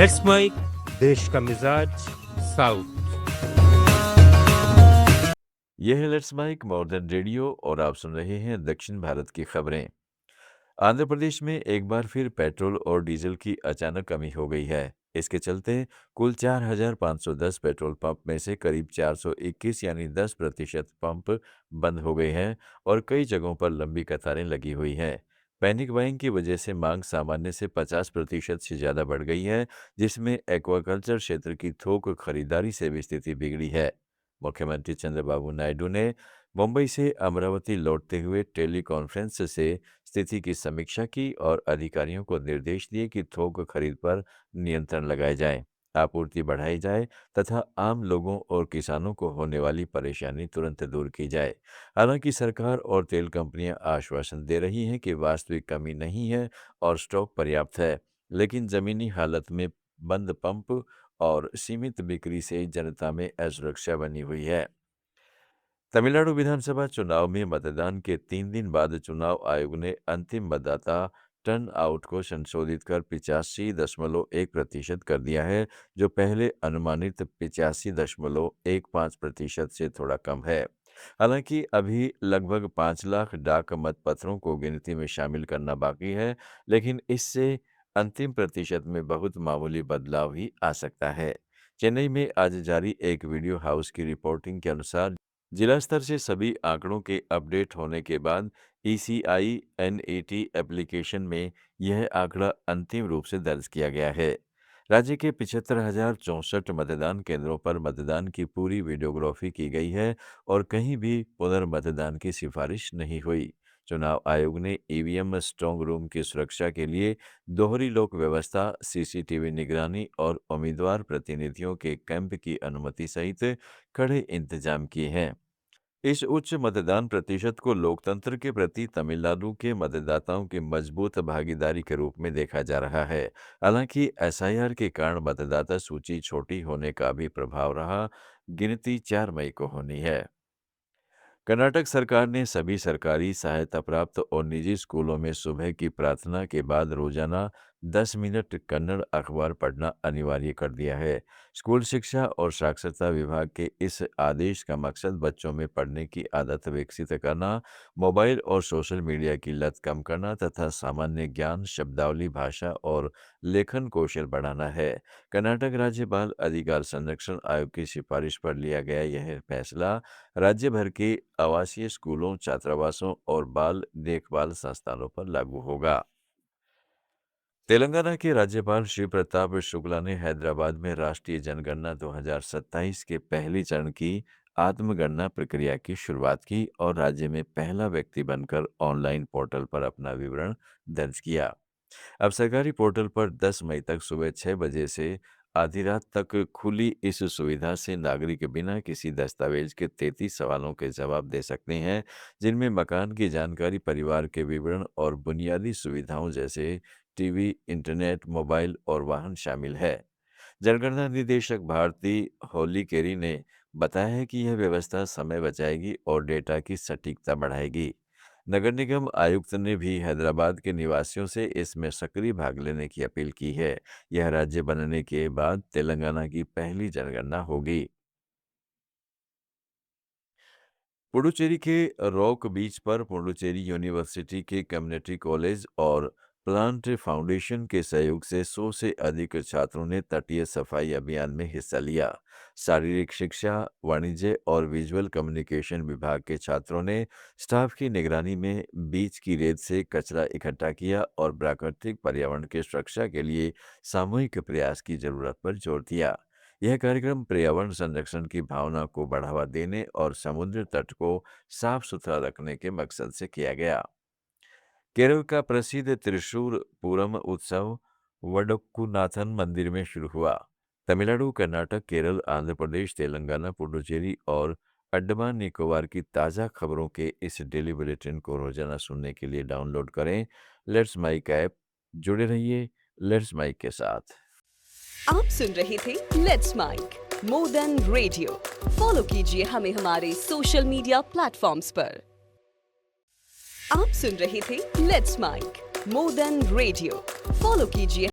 Let's mic देश का मिजाज साउथ। यह है लेट्स माइक मॉडर्न रेडियो और आप सुन रहे हैं दक्षिण भारत की खबरें। आंध्र प्रदेश में एक बार फिर पेट्रोल और डीजल की अचानक कमी हो गई है। इसके चलते कुल 4,510 पेट्रोल पंप में से करीब 421 यानी 10% पंप बंद हो गए हैं और कई जगहों पर लंबी कतारें लगी हुई हैं। पैनिक बाइंग की वजह से मांग सामान्य से 50% से ज़्यादा बढ़ गई है, जिसमें एक्वाकल्चर क्षेत्र की थोक खरीदारी से भी स्थिति बिगड़ी है। मुख्यमंत्री चंद्रबाबू नायडू ने मुंबई से अमरावती लौटते हुए टेली कॉन्फ्रेंस से स्थिति की समीक्षा की और अधिकारियों को निर्देश दिए कि थोक खरीद पर नियंत्रण लगाए जाए, आपूर्ति बढ़ाई जाए तथा आम लोगों और किसानों को होने वाली परेशानी तुरंत दूर की जाए। हालांकि सरकार और तेल कंपनियां आश्वासन दे रही हैं कि वास्तविक कमी नहीं है और स्टॉक पर्याप्त है, लेकिन जमीनी हालत में बंद पंप और सीमित बिक्री से जनता में असुरक्षा बनी हुई है। तमिलनाडु विधानसभा चुनाव में मतदान के 3 दिन बाद चुनाव आयोग ने अंतिम मतदाता टर्न आउट को संशोधित कर 85.1% कर दिया है, जो पहले अनुमानित 85.15% से थोड़ा कम है। हालांकि अभी लगभग 5 लाख डाक मतपत्रों को गिनती में शामिल करना बाकी है, लेकिन इससे अंतिम प्रतिशत में बहुत मामूली बदलाव ही आ सकता है। चेन्नई में आज जारी एक वीडियो हाउस की रिपोर्टिंग के अनुसार जिला स्तर से सभी आंकड़ों के अपडेट होने के बाद ईसीआई एनएटी एप्लीकेशन में यह आंकड़ा अंतिम रूप से दर्ज किया गया है। राज्य के 75,064 मतदान केंद्रों पर मतदान की पूरी वीडियोग्राफी की गई है और कहीं भी पुनर्मतदान की सिफारिश नहीं हुई। चुनाव आयोग ने ईवीएम स्ट्रांग रूम की सुरक्षा के लिए दोहरी लोक व्यवस्था, सीसीटीवी निगरानी और उम्मीदवार प्रतिनिधियों के कैंप की अनुमति सहित कड़े इंतजाम किए हैं। इस उच्च मतदान प्रतिशत को लोकतंत्र के प्रति तमिलनाडु के मतदाताओं की मजबूत भागीदारी के रूप में देखा जा रहा है। हालांकि एसआईआर के कारण मतदाता सूची छोटी होने का भी प्रभाव रहा। गिनती 4 मई को होनी है। कर्नाटक सरकार ने सभी सरकारी सहायता प्राप्त और निजी स्कूलों में सुबह की प्रार्थना के बाद रोजाना 10 मिनट कन्नड़ अखबार पढ़ना अनिवार्य कर दिया है। स्कूल शिक्षा और साक्षरता विभाग के इस आदेश का मकसद बच्चों में पढ़ने की आदत विकसित करना, मोबाइल और सोशल मीडिया की लत कम करना तथा सामान्य ज्ञान, शब्दावली, भाषा और लेखन कौशल बढ़ाना है। कर्नाटक राज्य बाल अधिकार संरक्षण आयोग की सिफारिश पर लिया गया यह फैसला राज्य भर के आवासीय स्कूलों, छात्रावासों और बाल देखभाल संस्थानों पर लागू होगा। तेलंगाना के राज्यपाल श्री प्रताप शुक्ला ने हैदराबाद में राष्ट्रीय जनगणना 2027 के पहले चरण की आत्मगणना प्रक्रिया की शुरुआत की और राज्य में पहला व्यक्ति बनकर ऑनलाइन पोर्टल पर अपना विवरण दर्ज किया। अब सरकारी पोर्टल पर 10 मई तक सुबह 6 बजे से आधी रात तक खुली इस सुविधा से नागरिक बिना किसी दस्तावेज के 33 सवालों के जवाब दे सकते हैं, जिनमें मकान की जानकारी, परिवार के विवरण और बुनियादी सुविधाओं जैसे टीवी, इंटरनेट, मोबाइल और वाहन शामिल है। जनगणना निदेशक भारती होलीकेरी ने बताया है कि यह व्यवस्था समय बचाएगी और डेटा की सटीकता बढ़ाएगी। नगर निगम आयुक्त ने भी हैदराबाद के निवासियों से इसमें सक्रिय भाग लेने की अपील की है। यह राज्य बनने के बाद तेलंगाना की पहली जनगणना होगी। पुडुचेरी के रॉक बीच पर पुडुचेरी यूनिवर्सिटी के कम्युनिटी कॉलेज और प्लांट फाउंडेशन के सहयोग से 100 से अधिक छात्रों ने तटीय सफाई अभियान में हिस्सा लिया। शारीरिक शिक्षा, वाणिज्य और विजुअल कम्युनिकेशन विभाग के छात्रों ने स्टाफ की निगरानी में बीच की रेत से कचरा इकट्ठा किया और प्राकृतिक पर्यावरण की सुरक्षा के लिए सामूहिक प्रयास की जरूरत पर जोर दिया। यह कार्यक्रम पर्यावरण संरक्षण की भावना को बढ़ावा देने और समुद्र तट को साफ सुथरा रखने के मकसद से किया गया। केरल का प्रसिद्ध त्रिशूर पूरम उत्सव वडक्कुनाथन मंदिर में शुरू हुआ। तमिलनाडु, कर्नाटक, केरल, आंध्र प्रदेश, तेलंगाना, पुडुचेरी और अंडमान निकोबार की ताज़ा खबरों के इस डेली बुलेटिन को रोजाना सुनने के लिए डाउनलोड करें लेट्स माइक ऐप। जुड़े रहिए लेट्स माइक के साथ। आप सुन रहे थे let's mic more than radio. Follow कीजिए हमें हमारे सोशल मीडिया प्लेटफॉर्म्स पर। आप सुन रहे थे let's mic more than radio. Follow कीजिए